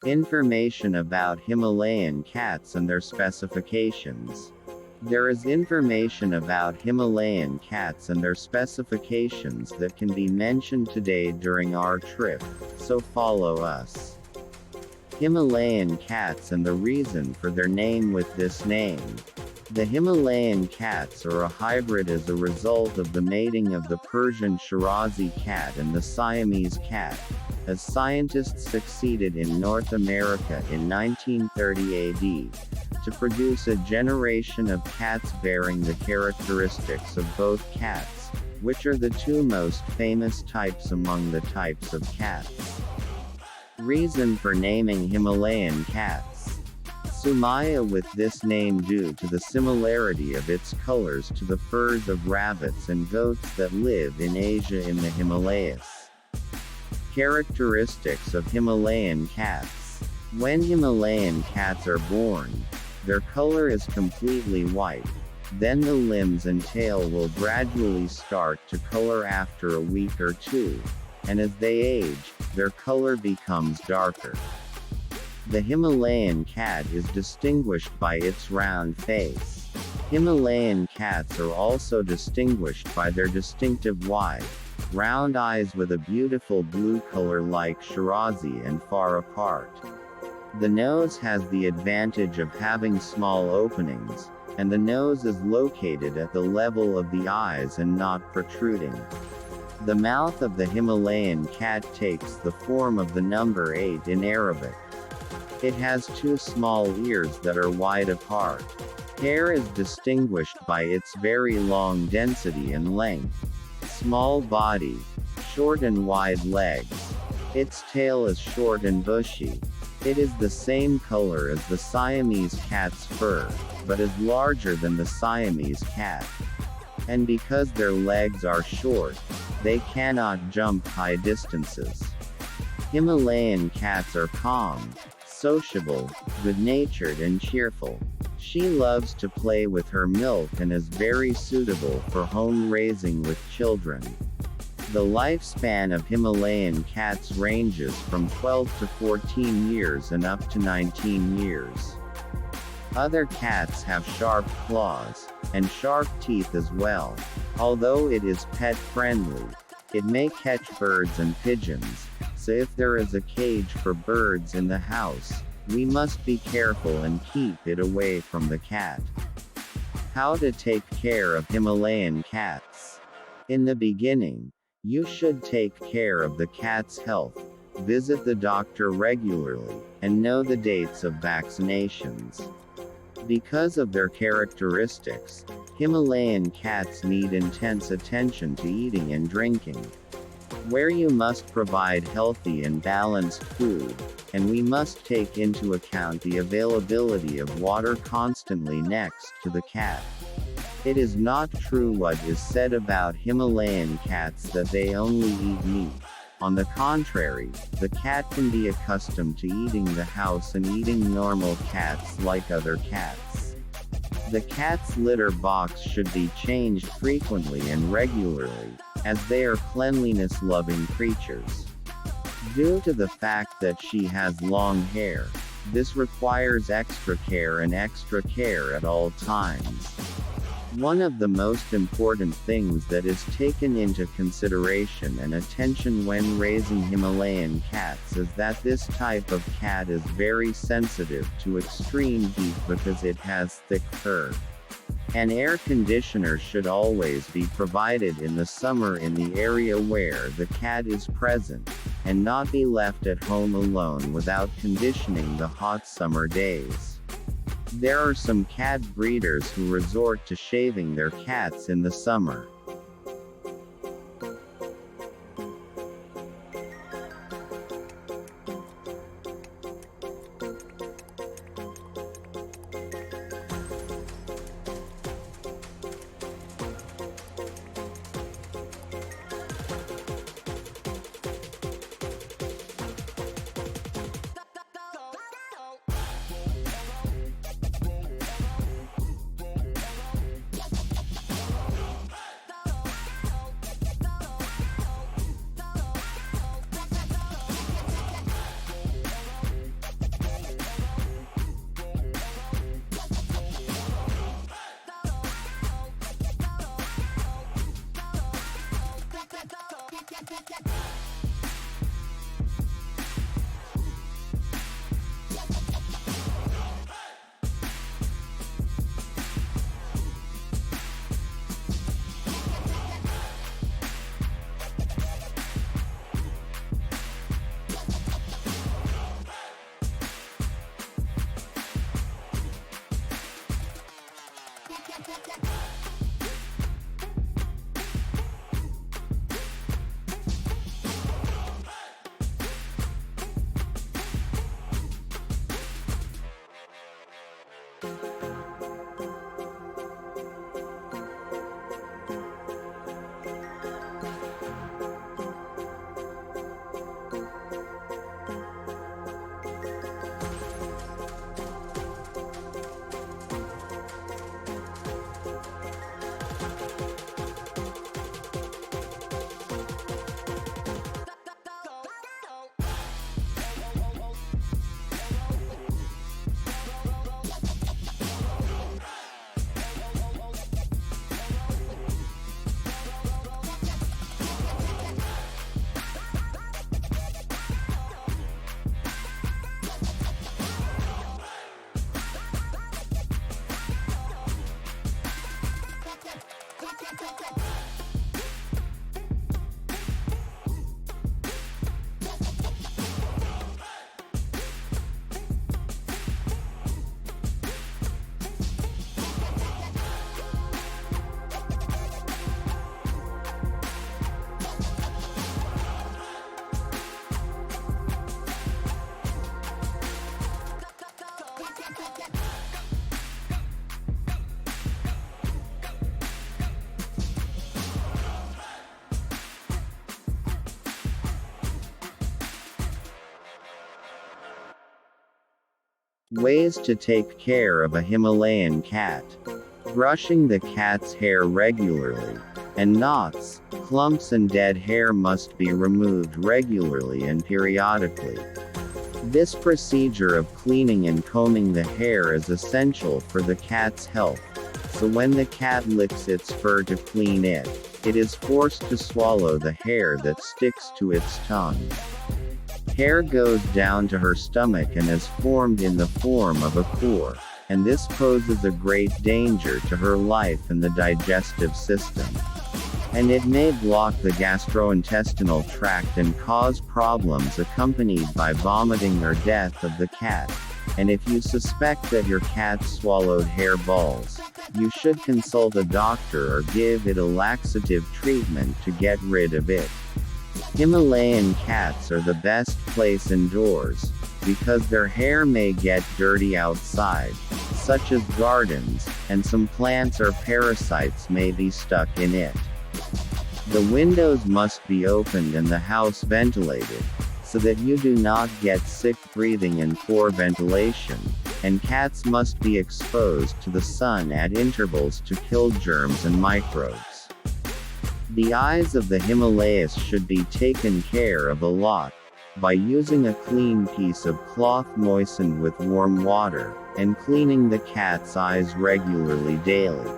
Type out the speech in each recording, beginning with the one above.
Information about Himalayan cats and their specifications. There is information about Himalayan cats and their specifications that can be mentioned today during our trip, so follow us. Himalayan cats and the reason for their name. With this name, the Himalayan cats are a hybrid as a result of the mating of the Persian Shirazi cat and the Siamese cat, as scientists succeeded in North America in 1930 AD, to produce a generation of cats bearing the characteristics of both cats, which are the two most famous types among the types of cats. Reason for naming Himalayan cats. Sumaya, with this name due to the similarity of its colors to the furs of rabbits and goats that live in Asia in the Himalayas. Characteristics of Himalayan cats. When Himalayan cats are born, their color is completely white. Then the limbs and tail will gradually start to color after a week or two, and as they age, their color becomes darker. The Himalayan cat is distinguished by its round face. Himalayan cats are also distinguished by their distinctive wide, round eyes with a beautiful blue color like Shirazi and far apart. The nose has the advantage of having small openings, and the nose is located at the level of the eyes and not protruding. The mouth of the Himalayan cat takes the form of the number 8 in Arabic. It has two small ears that are wide apart. Hair is distinguished by its very long density and length. Small body, short and wide legs. Its tail is short and bushy. It is the same color as the Siamese cat's fur, but is larger than the Siamese cat. And because their legs are short, they cannot jump high distances. Himalayan cats are calm, sociable, good-natured and cheerful. She loves to play with her milk and is very suitable for home raising with children. The lifespan of Himalayan cats ranges from 12 to 14 years and up to 19 years. Other cats have sharp claws, and sharp teeth as well. Although it is pet-friendly, it may catch birds and pigeons, so if there is a cage for birds in the house, we must be careful and keep it away from the cat. How to take care of Himalayan cats. In the beginning, you should take care of the cat's health, visit the doctor regularly, and know the dates of vaccinations. Because of their characteristics, Himalayan cats need intense attention to eating and drinking. Where you must provide healthy and balanced food, and we must take into account the availability of water constantly next to the cat. It is not true what is said about Himalayan cats that they only eat meat. On the contrary, the cat can be accustomed to eating the house and eating normal cats like other cats. The cat's litter box should be changed frequently and regularly, as they are cleanliness-loving creatures. Due to the fact that she has long hair, this requires extra care at all times. One of the most important things that is taken into consideration and attention when raising Himalayan cats is that this type of cat is very sensitive to extreme heat because it has thick fur. An air conditioner should always be provided in the summer in the area where the cat is present, and not be left at home alone without conditioning the hot summer days. There are some cat breeders who resort to shaving their cats in the summer. Ways to take care of a Himalayan cat. Brushing the cat's hair regularly, and knots, clumps and dead hair must be removed regularly and periodically. This procedure of cleaning and combing the hair is essential for the cat's health, so when the cat licks its fur to clean it, it is forced to swallow the hair that sticks to its tongue. Hair goes down to her stomach and is formed in the form of a core, and this poses a great danger to her life and the digestive system. And it may block the gastrointestinal tract and cause problems accompanied by vomiting or death of the cat. And if you suspect that your cat swallowed hair balls, you should consult a doctor or give it a laxative treatment to get rid of it. Himalayan cats are the best place indoors, because their hair may get dirty outside, such as gardens, and some plants or parasites may be stuck in it. The windows must be opened and the house ventilated, so that you do not get sick breathing and poor ventilation, and cats must be exposed to the sun at intervals to kill germs and microbes. The eyes of the Himalayas should be taken care of a lot, by using a clean piece of cloth moistened with warm water, and cleaning the cat's eyes regularly daily.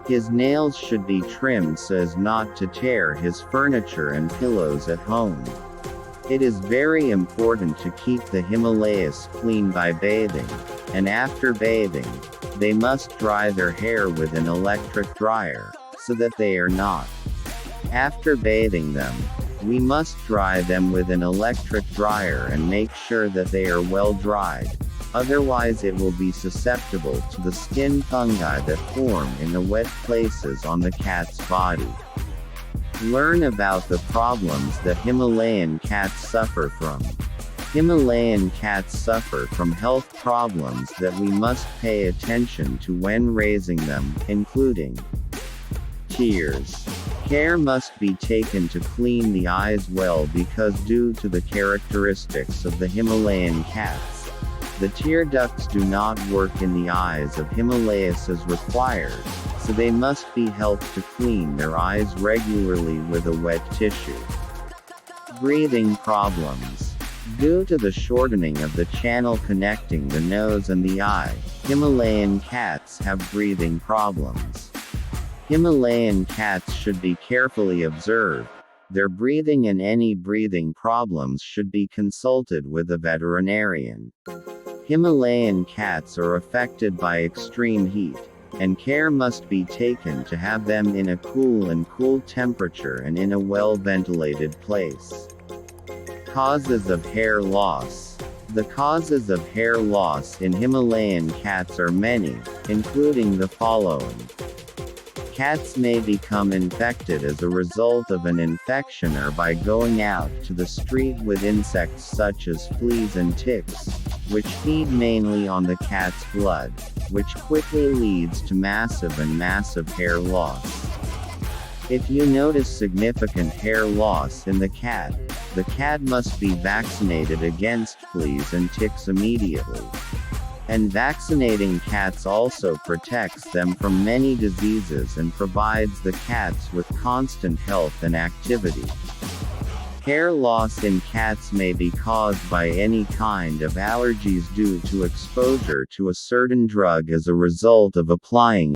His nails should be trimmed so as not to tear his furniture and pillows at home. It is very important to keep the Himalayas clean by bathing, and after bathing, they must dry their hair with an electric dryer, so that they are not. After bathing them, we must dry them with an electric dryer and make sure that they are well dried, otherwise it will be susceptible to the skin fungi that form in the wet places on the cat's body. Learn about the problems that Himalayan cats suffer from. Himalayan cats suffer from health problems that we must pay attention to when raising them, including tears. Care must be taken to clean the eyes well because due to the characteristics of the Himalayan cats, the tear ducts do not work in the eyes of Himalayas as required, so they must be helped to clean their eyes regularly with a wet tissue. Breathing problems. Due to the shortening of the channel connecting the nose and the eye, Himalayan cats have breathing problems. Himalayan cats should be carefully observed. Their breathing and any breathing problems should be consulted with a veterinarian. Himalayan cats are affected by extreme heat, and care must be taken to have them in a cool temperature and in a well-ventilated place. Causes of hair loss. The causes of hair loss in Himalayan cats are many, including the following. Cats may become infected as a result of an infection or by going out to the street with insects such as fleas and ticks, which feed mainly on the cat's blood, which quickly leads to massive hair loss. If you notice significant hair loss in the cat must be vaccinated against fleas and ticks immediately. And vaccinating cats also protects them from many diseases and provides the cats with constant health and activity. Hair loss in cats may be caused by any kind of allergies due to exposure to a certain drug as a result of applying